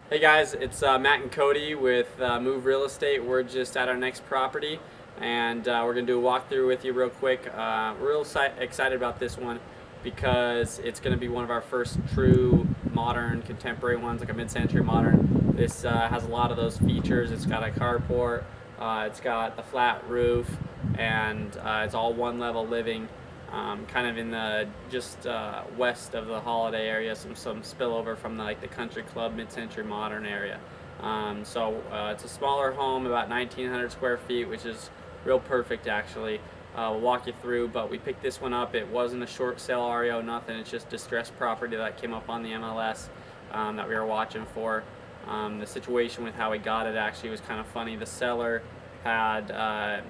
Hey guys, it's Matt and Cody with Move Real Estate. We're just at our next property and we're going to do a walkthrough with you real quick. Excited about this one because it's going to be one of our first true modern contemporary ones, like a mid-century modern. This has a lot of those features. It's got a carport, it's got the flat roof, and it's all one level living. Kind of in the just west of the Holiday area, some spillover from the country club mid-century modern area. It's a smaller home, about 1,900 square feet, which is real perfect actually. We'll walk you through, but we picked this one up. It wasn't a short sale REO, nothing. It's just distressed property that came up on the MLS that we were watching for. The situation with how we got it actually was kind of funny. The seller had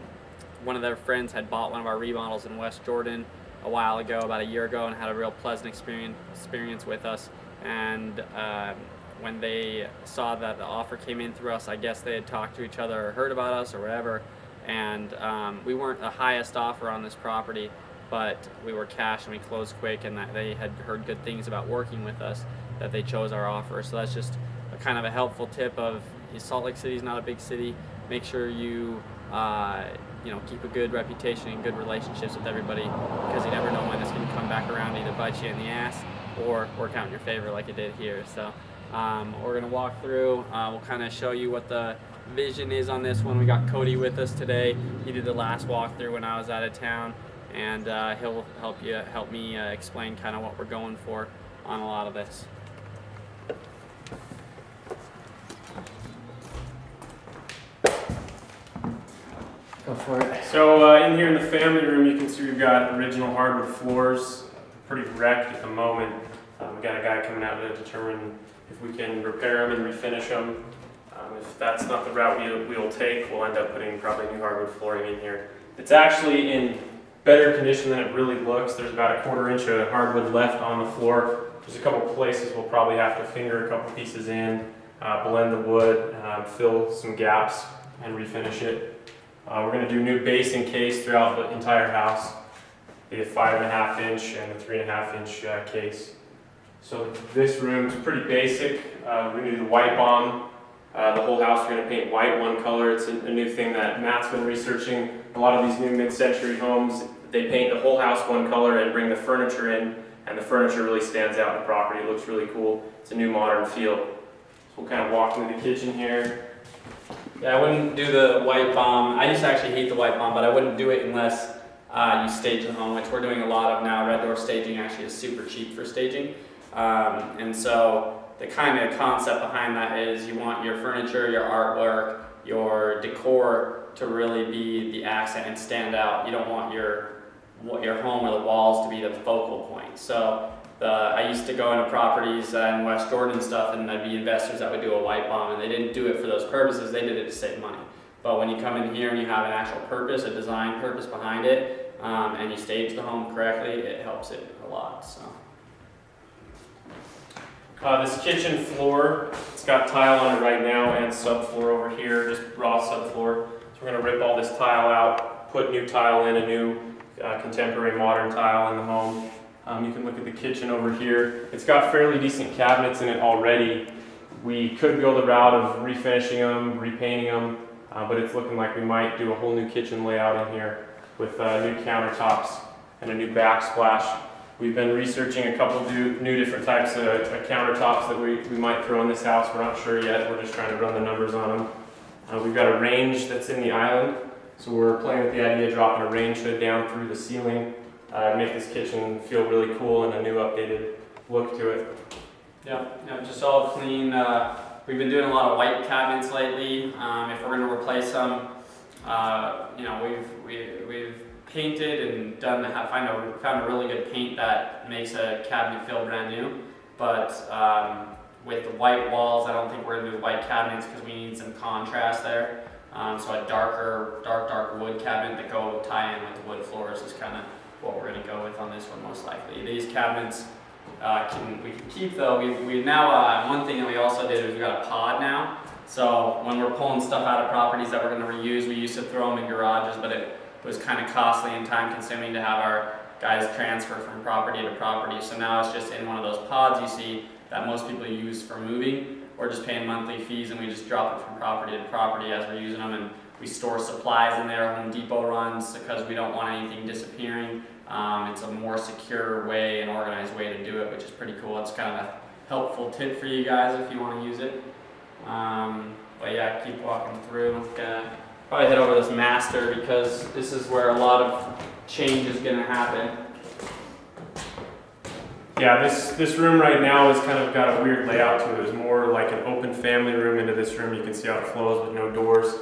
one of their friends had bought one of our remodels in West Jordan a while ago, about a year ago, and had a real pleasant experience with us. And when they saw that the offer came in through us, I guess they had talked to each other or heard about us or whatever. And we weren't the highest offer on this property, but we were cash and we closed quick, and that they had heard good things about working with us, that they chose our offer. So that's just a kind of a helpful tip of Salt Lake City is not a big city. Make sure you keep a good reputation and good relationships with everybody, because you never know when it's going to come back around to either bite you in the ass or work out in your favor like it did here. So we're going to walk through. We'll kind of show you what the vision is on this one. We got Cody with us today. He did the last walkthrough when I was out of town, and he'll help me explain kind of what we're going for on a lot of this. Go for it. So in here in the family room, you can see we've got original hardwood floors, pretty wrecked at the moment. We've got a guy coming out to determine if we can repair them and refinish them. If that's not the route we'll take, we'll end up putting probably new hardwood flooring in here. It's actually in better condition than it really looks. There's about a 1/4 inch of hardwood left on the floor. There's a couple places we'll probably have to finger a couple pieces in, blend the wood, fill some gaps, and refinish it. We're going to do new base and case throughout the entire house, be a 5.5 inch and a 3.5 inch case. So this room is pretty basic. We're going to do the white bomb. The whole house we're going to paint white, one color. It's a new thing that Matt's been researching. A lot of these new mid-century homes, they paint the whole house one color and bring the furniture in, and the furniture really stands out in the property. It looks really cool. It's a new modern feel. So we'll kind of walk into the kitchen here. Yeah, I wouldn't do the white bomb. I used to actually hate the white bomb, but I wouldn't do it unless you stage the home, which we're doing a lot of now. Red door staging actually is super cheap for staging. And so the kind of concept behind that is you want your furniture, your artwork, your decor to really be the accent and stand out. You don't want your home or the walls to be the focal point. So I used to go into properties in West Jordan stuff, and there'd be investors that would do a white bomb, and they didn't do it for those purposes. They did it to save money. But when you come in here and you have an actual purpose, a design purpose behind it, and you stage the home correctly, it helps it a lot. So. This kitchen floor, it's got tile on it right now and subfloor over here, just raw subfloor. So we're going to rip all this tile out, put new tile in, a new contemporary modern tile in the home. You can look at the kitchen over here. It's got fairly decent cabinets in it already. We could go the route of refinishing them, repainting them, but it's looking like we might do a whole new kitchen layout in here with new countertops and a new backsplash. We've been researching a couple new different types of countertops that we might throw in this house. We're not sure yet. We're just trying to run the numbers on them. We've got a range that's in the island, so we're playing with the idea of dropping a range hood down through the ceiling, make this kitchen feel really cool and a new updated look to it. Yeah, just all clean. We've been doing a lot of white cabinets lately. If we're going to replace them, we've painted and found a really good paint that makes a cabinet feel brand new. But with the white walls, I don't think we're going to do white cabinets because we need some contrast there. So a dark wood cabinet that go tie in with the wood floors is kind of what we're going to go with on this one most likely. These cabinets we can keep though. We now one thing that we also did is we got a pod now. So when we're pulling stuff out of properties that we're going to reuse, we used to throw them in garages, but it was kind of costly and time consuming to have our guys transfer from property to property. So now it's just in one of those pods you see that most people use for moving. We're just paying monthly fees, and we just drop it from property to property as we're using them, and we store supplies in there. Home Depot runs because we don't want anything disappearing. It's a more secure way, an organized way to do it, which is pretty cool. It's kind of a helpful tip for you guys if you want to use it. But yeah, keep walking through. Gonna probably head over this master because this is where a lot of change is going to happen. Yeah, this room right now has kind of got a weird layout to it. It's more like an open family room into this room. You can see how it flows with no doors.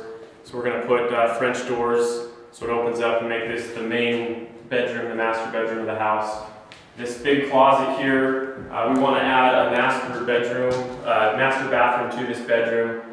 So we're going to put French doors so it opens up and make this the main bedroom, the master bedroom of the house. This big closet here, we want to add a master bathroom to this bedroom.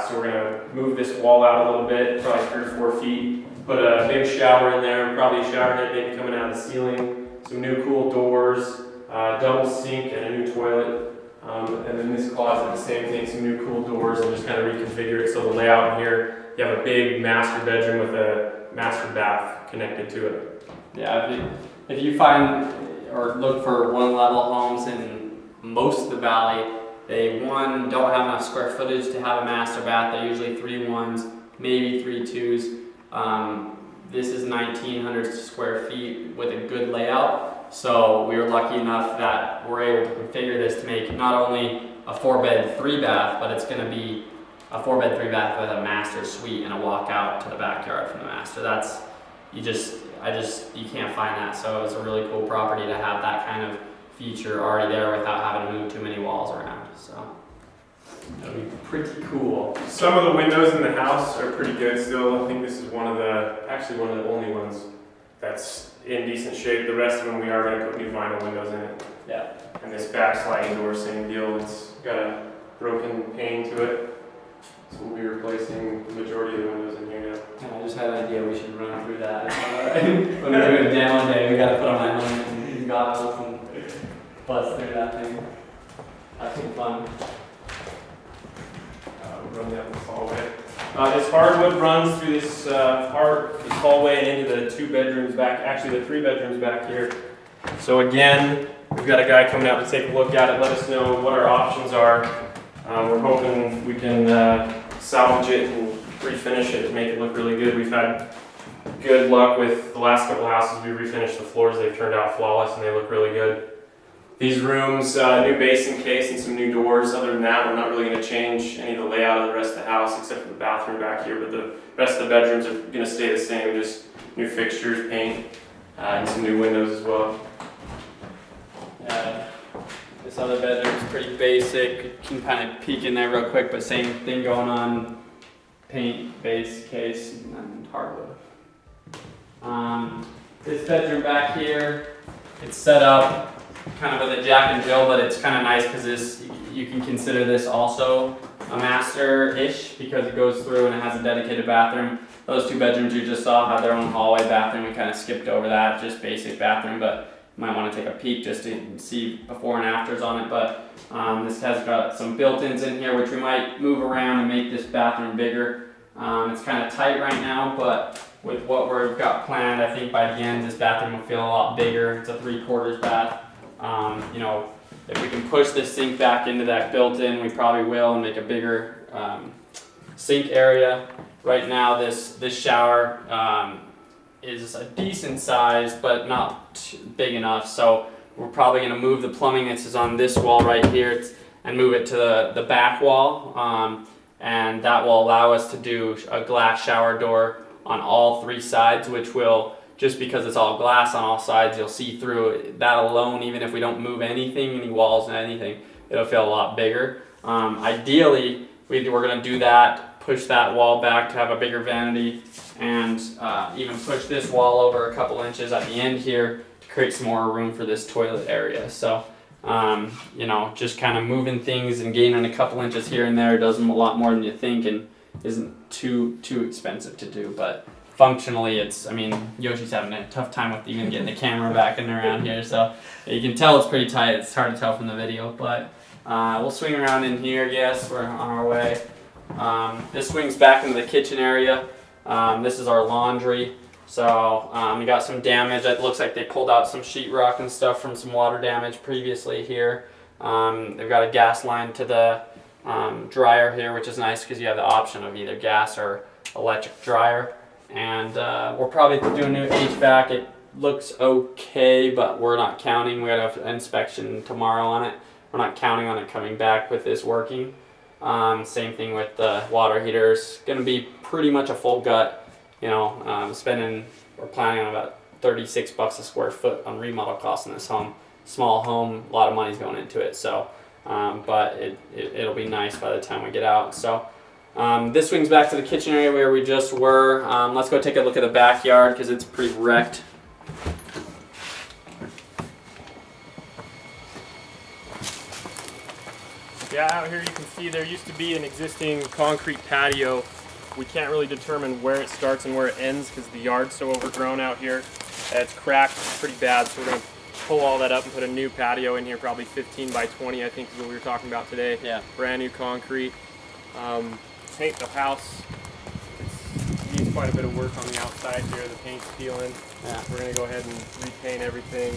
So we're going to move this wall out a little bit, probably 3 or 4 feet. Put a big shower in there, probably a shower head maybe coming out of the ceiling. Some new cool doors, double sink and a new toilet. And then this closet, the same thing, some new cool doors, and just kind of reconfigure it so the layout in here, you have a big master bedroom with a master bath connected to it. Yeah, if you find or look for one-level homes in most of the valley, they don't have enough square footage to have a master bath. They're usually 3 1s, maybe 3 2s. This is 1,900 square feet with a good layout. So we were lucky enough that we're able to configure this to make not only a 4-bed 3-bath, but it's going to be a 4-bed 3-bath with a master suite and a walkout to the backyard from the master. That's you can't find that. So it's a really cool property to have that kind of feature already there without having to move too many walls around. So that'll be pretty cool. Some of the windows in the house are pretty good still. I think this is one of the only ones that's in decent shape. The rest of them we are going to put new vinyl windows in it. Yeah. And this back sliding door, same deal. It's got a broken pane to it. So we'll be replacing the majority of the windows in here now. And I just had an idea we should run through that. When we do a demo day, we got to put on my helmet and goggles and bust through that thing. That's some fun. We'll run down this hallway. This hardwood runs through this hallway and into the 2 bedrooms back, actually the 3 bedrooms back here. So again, we've got a guy coming out to take a look at it, let us know what our options are. We're hoping we can salvage it and refinish it to make it look really good. We've had good luck with the last couple houses we refinished the floors. They've turned out flawless and they look really good. These rooms, new basin case and some new doors. Other than that, we're not really going to change any of the layout of the rest of the house except for the bathroom back here, but the rest of the bedrooms are going to stay the same, just new fixtures, paint, and some new windows as well. This other bedroom is pretty basic. You can kind of peek in there real quick, but same thing going on. Paint, base, case, and hardwood. This bedroom back here, it's set up kind of with a Jack and Jill, but it's kind of nice because you can consider this also a master-ish because it goes through and it has a dedicated bathroom. Those 2 bedrooms you just saw have their own hallway bathroom. We kind of skipped over that, just basic bathroom, but you might want to take a peek just to see before and afters on it. But this has got some built-ins in here which we might move around and make this bathroom bigger. It's kind of tight right now, but with what we've got planned, I think by the end this bathroom will feel a lot bigger. It's a 3/4 bath. If we can push this sink back into that built-in, we probably will, and make a bigger sink area. Right now this shower is a decent size, but not big enough. So we're probably going to move the plumbing that's on this wall right here and move it to the back wall. And that will allow us to do a glass shower door on all 3 sides, which will, just because it's all glass on all sides, you'll see through it. That alone, even if we don't move anything, any walls and anything, it'll feel a lot bigger. Ideally, we're going to do that, push that wall back to have a bigger vanity, and even push this wall over a couple inches at the end here to create some more room for this toilet area. So, just kind of moving things and gaining a couple inches here and there does a lot more than you think and isn't too expensive to do. But functionally, Yoshi's having a tough time with even getting the camera back and around here. So you can tell it's pretty tight. It's hard to tell from the video, but we'll swing around in here. Yes, we're on our way. This swings back into the kitchen area. This is our laundry. So we got some damage. It looks like they pulled out some sheetrock and stuff from some water damage previously here. They've got a gas line to the dryer here, which is nice because you have the option of either gas or electric dryer. And we're probably doing new HVAC. It looks okay, but we're not counting. We got an inspection tomorrow on it. We're not counting on it coming back with this working. Same thing with the water heaters. Going to be pretty much a full gut. You know, we're planning on about 36 bucks a square foot on remodel costs in this home. Small home, a lot of money's going into it. So, but it'll be nice by the time we get out. So, this swings back to the kitchen area where we just were. Let's go take a look at the backyard because it's pretty wrecked. Yeah, out here you can see there used to be an existing concrete patio. We can't really determine where it starts and where it ends because the yard's so overgrown out here. It's cracked pretty bad, so we're going to pull all that up and put a new patio in here, probably 15 by 20, I think is what we were talking about today. Yeah. Brand new concrete. Paint the house. It needs quite a bit of work on the outside here. The paint's peeling. Yeah. We're going to go ahead and repaint everything.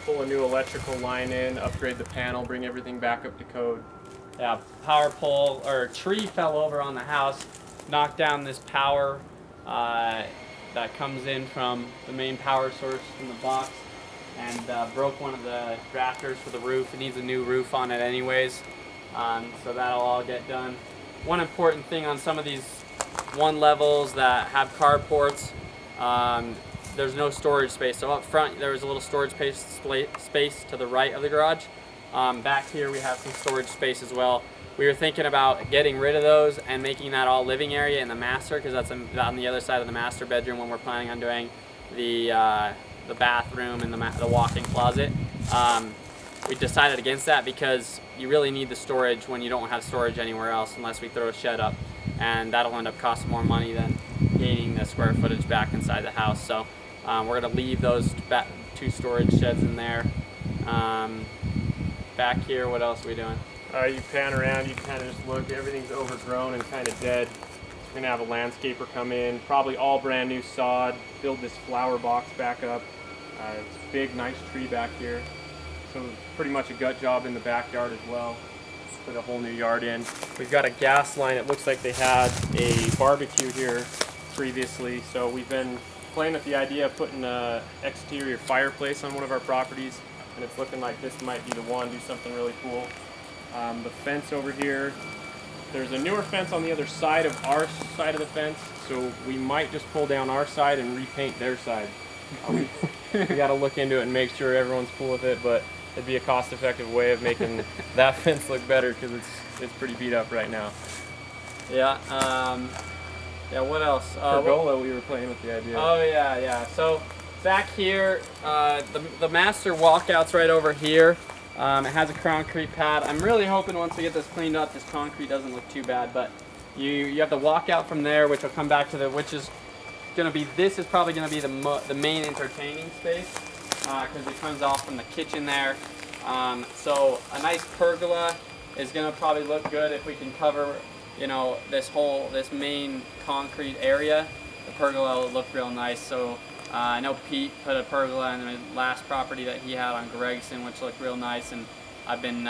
Pull a new electrical line in, upgrade the panel, bring everything back up to code. Yeah, power pole or tree fell over on the house, knocked down this power that comes in from the main power source from the box, and broke one of the rafters for the roof. It needs a new roof on it anyways, so that'll all get done. One important thing on some of these one levels that have carports, there's no storage space. So up front there was a little storage space to the right of the garage. Back here we have some storage space as well. We were thinking about getting rid of those and making that all living area in the master, because that's on the other side of the master bedroom when we're planning on doing the bathroom and the walk-in closet. We decided against that because you really need the storage when you don't have storage anywhere else unless we throw a shed up, and that'll end up costing more money than gaining the square footage back inside the house. So we're going to leave those two storage sheds in there. Back here, what else are we doing? You pan around, you kind of just look, everything's overgrown and kind of dead. So we're going to have a landscaper come in, probably all brand new sod, build this flower box back up. It's a big, nice tree back here. So pretty much a gut job in the backyard as well. Just put a whole new yard in. We've got a gas line. It looks like they had a barbecue here previously. So we've been playing with the idea of putting an exterior fireplace on one of our properties. And it's looking like this might be the one, do something really cool. The fence over here, there's a newer fence on the other side of our side of the fence, so we might just pull down our side and repaint their side. We got to look into it and make sure everyone's cool with it, but it'd be a cost-effective way of making that fence look better because it's pretty beat up right now. Yeah. Yeah. What else? Pergola, we were playing with the idea. Oh yeah. So back here, the master walkout's right over here. It has a concrete pad. I'm really hoping once we get this cleaned up, this concrete doesn't look too bad. But you have the walkout from there, which will come back to which is going to be. This is probably going to be the main entertaining space because it comes off from the kitchen there. So a nice pergola is going to probably look good if we can cover, this main concrete area. The pergola will look real nice. So. I know Pete put a pergola in the last property that he had on Gregson, which looked real nice, and I've been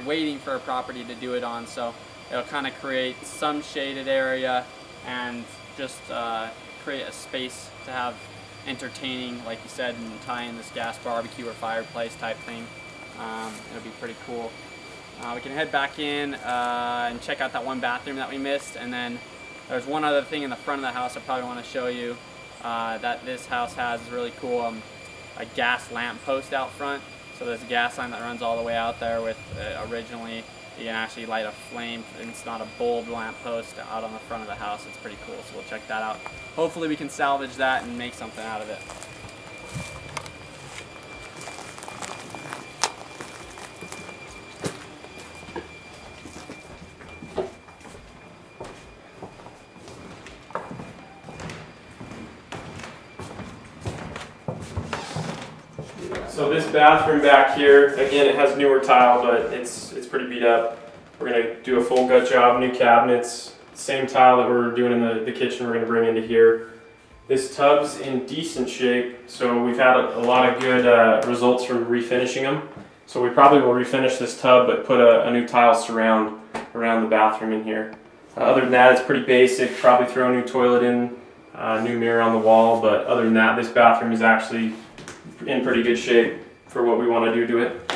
waiting for a property to do it on, so it'll kind of create some shaded area and just create a space to have entertaining, like you said, and tie in this gas barbecue or fireplace type thing. It'll be pretty cool. We can head back in and check out that one bathroom that we missed, and then there's one other thing in the front of the house I probably want to show you. That this house has is really cool. A gas lamp post out front. So there's a gas line that runs all the way out there with originally you can actually light a flame, and it's not a bulb lamp post out on the front of the house. It's pretty cool, so we'll check that out. Hopefully we can salvage that and make something out of it. So this bathroom back here, again, it has newer tile, but it's pretty beat up. We're going to do a full gut job, new cabinets, same tile that we're doing in the kitchen we're going to bring into here. This tub's in decent shape, so we've had a lot of good results from refinishing them. So we probably will refinish this tub, but put a new tile surround around the bathroom in here. Other than that, it's pretty basic. Probably throw a new toilet in, new mirror on the wall, but other than that, this bathroom is actually in pretty good shape for what we want to do to it.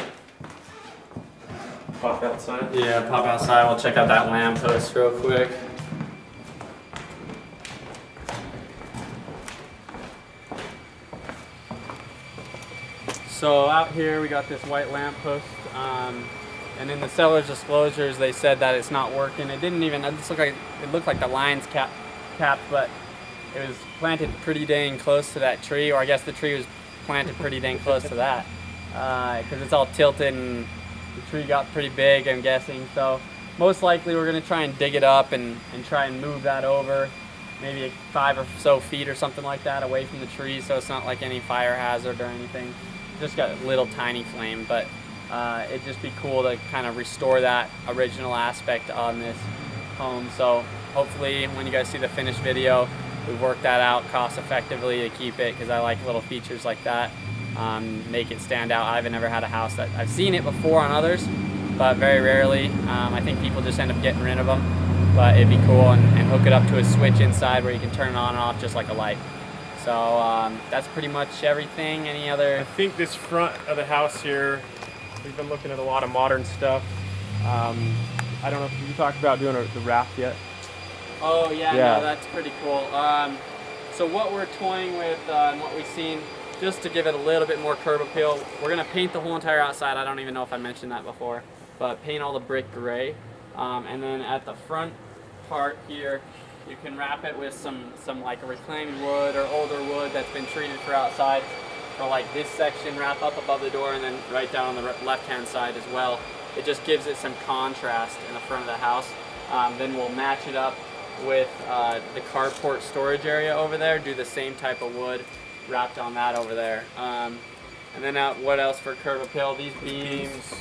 Pop outside. Yeah, pop outside. We'll check out that lamppost real quick. So out here we got this white lamppost, and in the seller's disclosures they said that it's not working. It didn't even. It looked like the lines capped, but it was planted pretty dang close to that tree, or I guess the tree was planted pretty dang close to that, because it's all tilted and the tree got pretty big, I'm guessing. So most likely we're gonna try and dig it up and try and move that over, maybe 5 or so feet or something like that away from the tree, so it's not like any fire hazard or anything. Just got a little tiny flame, but it'd just be cool to kind of restore that original aspect on this home. So hopefully when you guys see the finished video, we've worked that out cost effectively to keep it, because I like little features like that, make it stand out. I've never had a house that I've seen it before on others, but very rarely. I think people just end up getting rid of them, but it'd be cool, and hook it up to a switch inside where you can turn it on and off just like a light. So that's pretty much everything. Any other? I think this front of the house here, we've been looking at a lot of modern stuff. I don't know if you talked about doing the raft yet. Oh yeah, no, that's pretty cool. So what we're toying with and what we've seen, just to give it a little bit more curb appeal, we're gonna paint the whole entire outside. I don't even know if I mentioned that before, but paint all the brick gray, and then at the front part here, you can wrap it with some like a reclaimed wood or older wood that's been treated for outside. For like this section, wrap up above the door, and then right down on the left-hand side as well. It just gives it some contrast in the front of the house. Then we'll match it up with the carport storage area over there. Do the same type of wood wrapped on that over there. And then what else for curb appeal? These beams.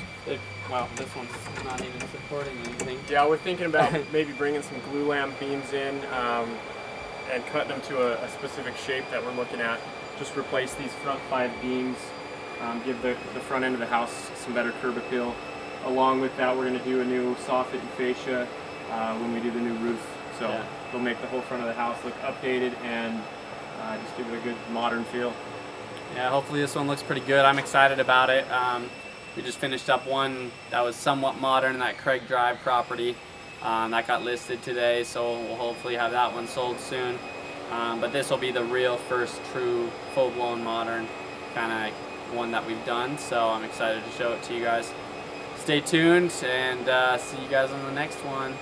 Well, this one's not even supporting anything. Yeah, we're thinking about maybe bringing some glue lamp beams in and cutting them to a specific shape that we're looking at. Just replace these front 5 beams, give the front end of the house some better curb appeal. Along with that, we're going to do a new soffit and fascia when we do the new roof. So it'll make the whole front of the house look updated and just give it a good modern feel. Yeah, hopefully this one looks pretty good. I'm excited about it. We just finished up one that was somewhat modern in that Craig Drive property. That got listed today, so we'll hopefully have that one sold soon. But this will be the real first true full-blown modern kind of one that we've done, so I'm excited to show it to you guys. Stay tuned and see you guys on the next one.